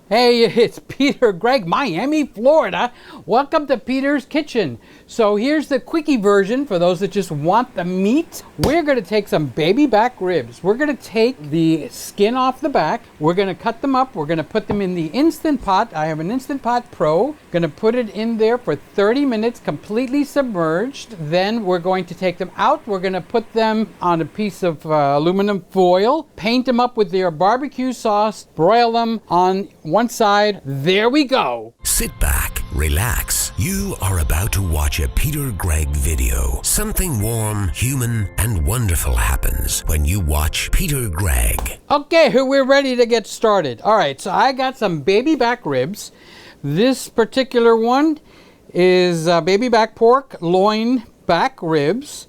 Hey, it's Peter Gregg, Miami, Florida. Welcome to Peter's Kitchen. So here's the quickie version for those that just want the meat. We're going to take some baby back ribs. We're going to take the skin off the back. We're going to cut them up. We're going to put them in the Instant Pot. I have an Instant Pot Pro. Going to put it in there for 30 minutes, completely submerged. Then we're going to take them out. We're going to put them on a piece of aluminum foil, paint them up with their barbecue sauce, broil them on one side. There we go. Sit back, relax. You are about to watch a Peter Gregg video. Something warm, human, and wonderful happens when you watch Peter Gregg. Okay, we're ready to get started. All right, so I got some baby back ribs. This particular one is baby back pork, loin back ribs,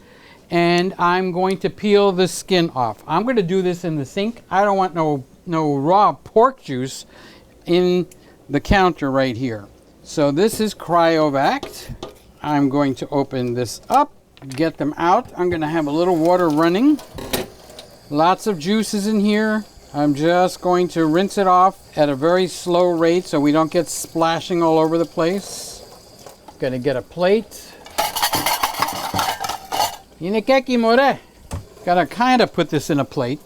and I'm going to peel the skin off. I'm going to do this in the sink. I don't want no raw pork juice in the counter right here. So this is cryovac. I'm going to open this up, get them out. I'm going to have a little water running. Lots of juices in here. I'm just going to rinse it off at a very slow rate so we don't get splashing all over the place. Going to get a plate. Inekeki more. Gotta kind of put this in a plate.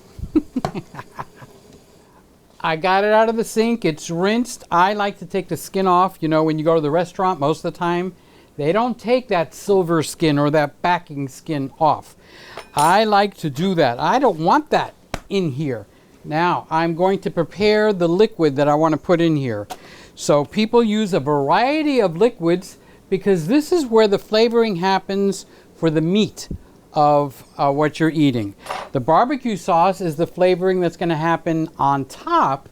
I got it out of the sink. It's rinsed. I like to take the skin off. You know, when you go to the restaurant, most of the time, they don't take that silver skin or that backing skin off. I like to do that. I don't want that in here. Now, I'm going to prepare the liquid that I want to put in here. So people use a variety of liquids because this is where the flavoring happens for the meat of what you're eating. The barbecue sauce is the flavoring that's going to happen on top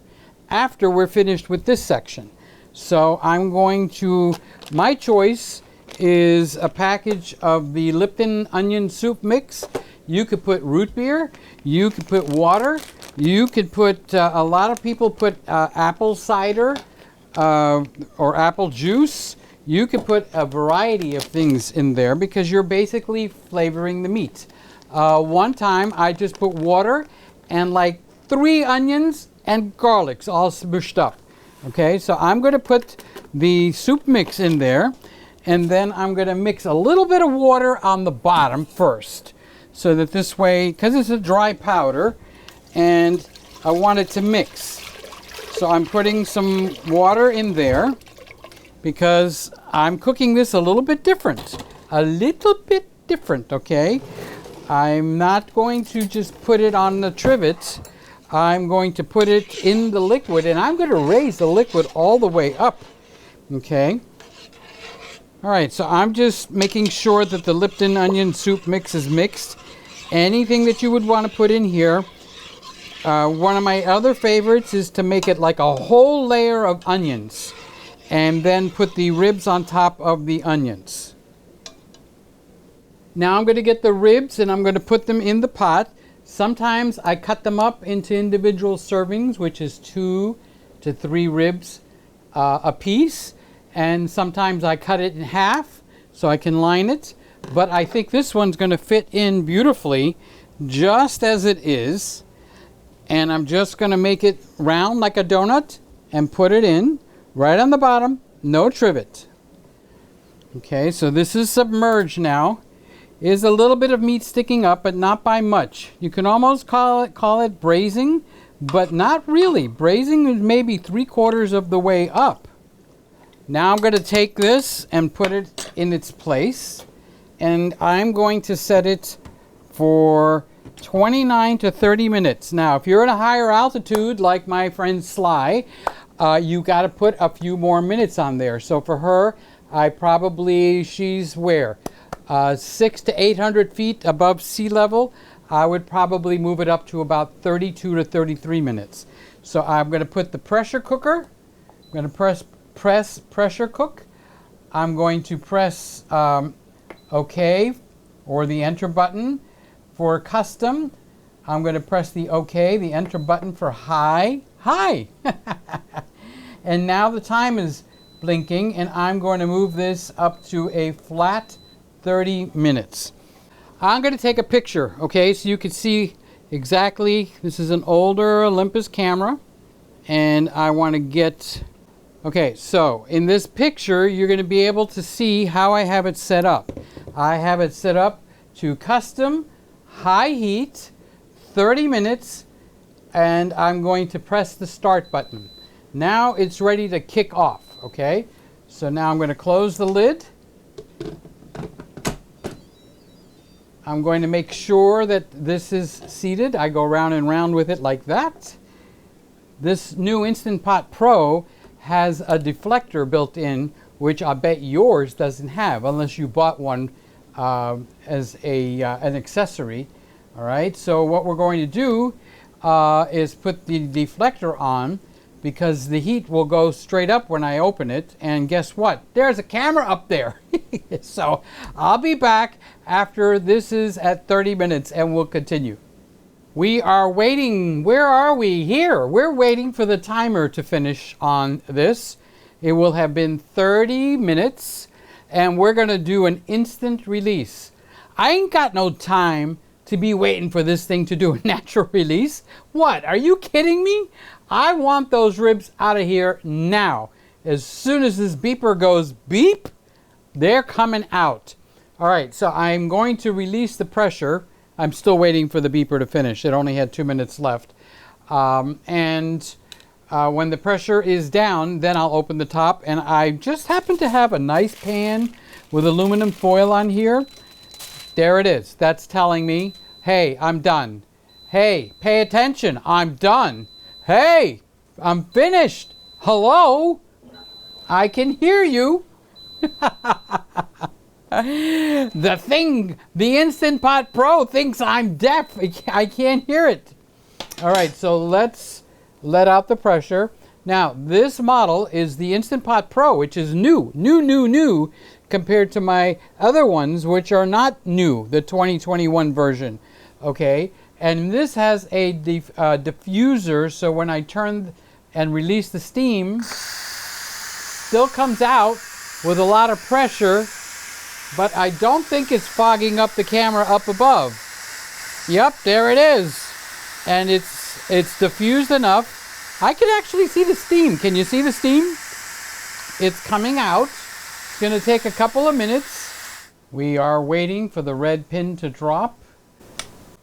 after we're finished with this section. So I'm going to, my choice is a package of the Lipton onion soup mix. You could put root beer, you could put water, you could put, a lot of people put apple cider or apple juice. You could put a variety of things in there because you're basically flavoring the meat. One time I just put water and like 3 onions and garlics all smushed up. Okay, so I'm going to put the soup mix in there and then I'm going to mix a little bit of water on the bottom first so that this way, because it's a dry powder and I want it to mix. So I'm putting some water in there because I'm cooking this a little bit different. Okay? I'm not going to just put it on the trivet. I'm going to put it in the liquid, and I'm going to raise the liquid all the way up. Okay? All right, so I'm just making sure that the Lipton onion soup mix is mixed. Anything that you would want to put in here. One of my other favorites is to make it like a whole layer of onions and then put the ribs on top of the onions. Now I'm going to get the ribs and I'm going to put them in the pot. Sometimes I cut them up into individual servings, which is 2 to 3 ribs a piece. And sometimes I cut it in half so I can line it. But I think this one's going to fit in beautifully just as it is. And I'm just going to make it round like a donut and put it in. Right on the bottom, no trivet. Okay, so this is submerged now. Is a little bit of meat sticking up, but not by much. You can almost call it braising, but not really. Braising is maybe 3/4 of the way up. Now I'm going to take this and put it in its place, and I'm going to set it for 29 to 30 minutes. Now, if you're at a higher altitude, like my friend Sly, you got to put a few more minutes on there. So for her, she's where? 600 to 800 feet above sea level. I would probably move it up to about 32 to 33 minutes. So I'm going to put the pressure cooker. I'm going to press pressure cook. I'm going to press OK or the enter button for custom. I'm going to press the OK, the enter button for high. And now the time is blinking and I'm going to move this up to a flat 30 minutes. I'm going to take a picture, okay, so you can see exactly. This is an older Olympus camera and I want to get, okay, so in this picture, you're going to be able to see how I have it set up. I have it set up to custom, high heat, 30 minutes, and I'm going to press the start button. Now it's ready to kick off, okay? So now I'm going to close the lid. I'm going to make sure that this is seated. I go round and round with it like that. This new Instant Pot Pro has a deflector built in, which I bet yours doesn't have, unless you bought one as an accessory. All right, so what we're going to do is put the deflector on, because the heat will go straight up when I open it. And guess what? There's a camera up there. So I'll be back after this is at 30 minutes and we'll continue. We are waiting. Where are we? Here. We're waiting for the timer to finish on this. It will have been 30 minutes and we're going to do an instant release. I ain't got no time to be waiting for this thing to do a natural release. What? Are you kidding me? I want those ribs out of here now. As soon as this beeper goes beep, they're coming out. All right, so I'm going to release the pressure. I'm still waiting for the beeper to finish. It only had 2 minutes left. When the pressure is down, then I'll open the top. And I just happen to have a nice pan with aluminum foil on here. There it is. That's telling me, hey, I'm done. Hey, pay attention. I'm done. Hey, I'm finished. Hello? I can hear you. The Instant Pot Pro thinks I'm deaf. I can't hear it. All right, so let's let out the pressure. Now, this model is the Instant Pot Pro, which is new compared to my other ones, which are not new, the 2021 version. Okay, and this has a diffuser, so when I turn and release the steam, still comes out with a lot of pressure, but I don't think it's fogging up the camera up above. Yep, there it is. And it's diffused enough. I can actually see the steam. Can you see the steam? It's coming out. It's going to take a couple of minutes. We are waiting for the red pin to drop.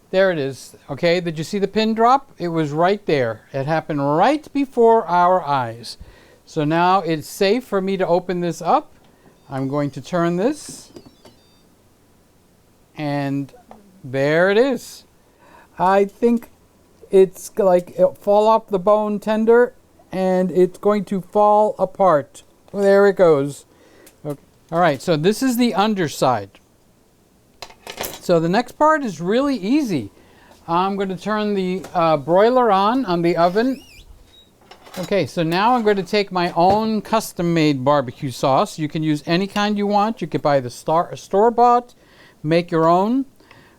There it is. Okay, did you see the pin drop? It was right there. It happened right before our eyes. So now it's safe for me to open this up. I'm going to turn this. And there it is. I think it's like it'll fall off the bone tender and it's going to fall apart. There it goes. Okay. All right, so this is the underside. So the next part is really easy. I'm going to turn the broiler on the oven. Okay, so now I'm going to take my own custom-made barbecue sauce. You can use any kind you want. You could buy the store-bought, make your own.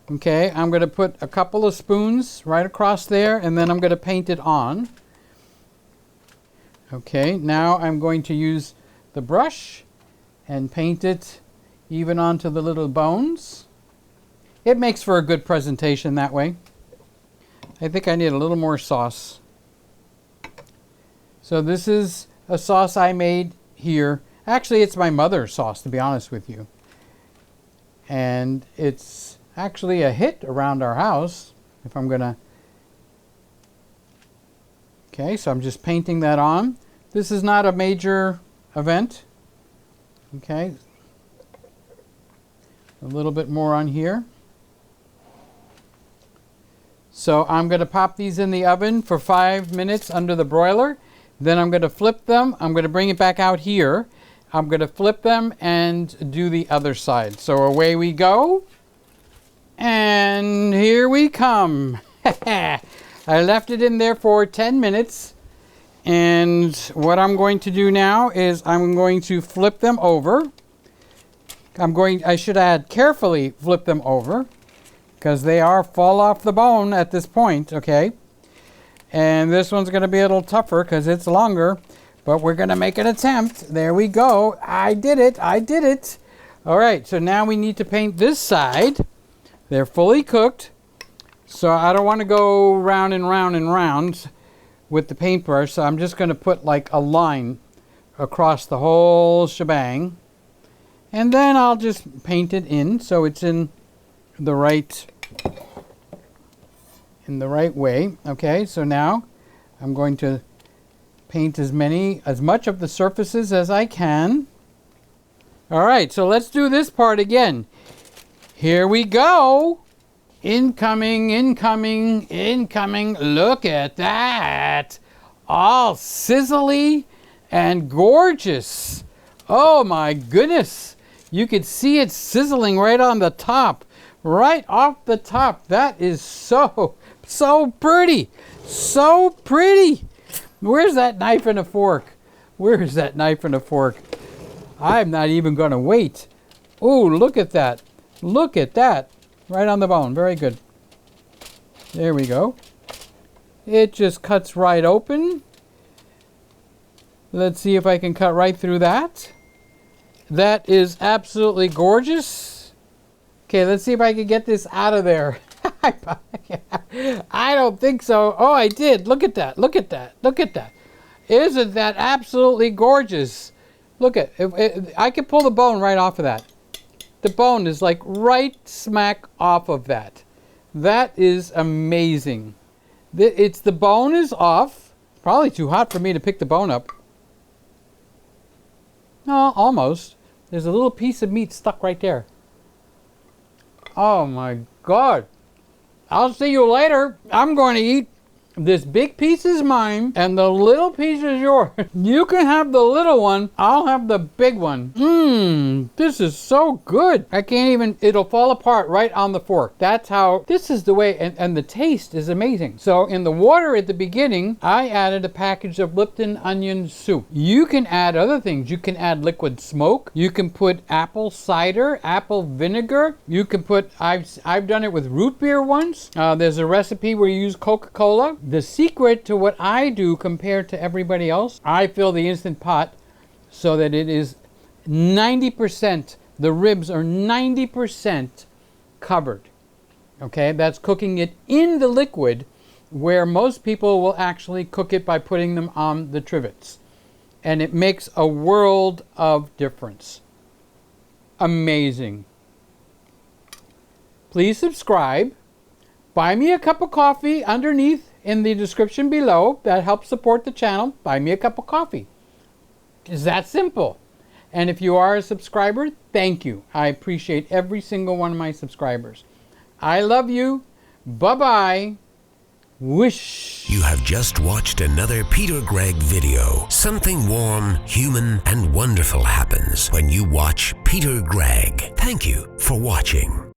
Okay, I'm going to put a couple of spoons right across there, and then I'm going to paint it on. Okay, now I'm going to use the brush and paint it even onto the little bones. It makes for a good presentation that way. I think I need a little more sauce. So this is a sauce I made here. Actually, it's my mother's sauce, to be honest with you. And it's actually a hit around our house. If I'm gonna... Okay, so I'm just painting that on. This is not a major event. Okay. A little bit more on here. So I'm going to pop these in the oven for 5 minutes under the broiler. Then I'm going to flip them. I'm going to bring it back out here. I'm going to flip them and do the other side. So away we go. And here we come. I left it in there for 10 minutes. And what I'm going to do now is I'm going to flip them over. I should add carefully flip them over, because they are fall off the bone at this point, okay? And this one's going to be a little tougher because it's longer, but we're going to make an attempt. There we go. I did it. I did it. All right, so now we need to paint this side. They're fully cooked, so I don't want to go round and round and round. with the paintbrush, so I'm just going to put like a line across the whole shebang. And then I'll just paint it in so it's in the right way. Okay, so now I'm going to paint as much of the surfaces as I can. All right, so let's do this part again. Here we go. Incoming, incoming, incoming. Look at that. All sizzly and gorgeous. Oh my goodness. You could see it sizzling right on the top. Right off the top. That is so pretty. So pretty. Where's that knife and a fork? Where is that knife and a fork? I'm not even going to wait. Oh, look at that. Look at that. Right on the bone. Very good. There we go. It just cuts right open. Let's see if I can cut right through that. That is absolutely gorgeous. Okay, let's see if I can get this out of there. I don't think so. Oh, I did. Look at that. Look at that. Look at that. Isn't that absolutely gorgeous? Look at it. I can pull the bone right off of that. The bone is like right smack off of that. That is amazing. The bone is off. Probably too hot for me to pick the bone up. No, almost. There's a little piece of meat stuck right there. Oh my God. I'll see you later. I'm going to eat. This big piece is mine, and the little piece is yours. You can have the little one. I'll have the big one. This is so good. I can't even, it'll fall apart right on the fork. That's how, this is the way, and the taste is amazing. So in the water at the beginning, I added a package of Lipton onion soup. You can add other things. You can add liquid smoke. You can put apple cider, apple vinegar. You can put, I've done it with root beer once. There's a recipe where you use Coca-Cola. The secret to what I do compared to everybody else, I fill the Instant Pot so that it is 90%, the ribs are 90% covered. Okay, that's cooking it in the liquid, where most people will actually cook it by putting them on the trivets. And it makes a world of difference. Amazing. Please subscribe. Buy me a cup of coffee underneath in the description below. That helps support the channel. Buy me a cup of coffee. It's that simple. And if you are a subscriber, thank you. I appreciate every single one of my subscribers. I love you. Bye-bye. Wish. You have just watched another Peter Gregg video. Something warm, human, and wonderful happens when you watch Peter Gregg. Thank you for watching.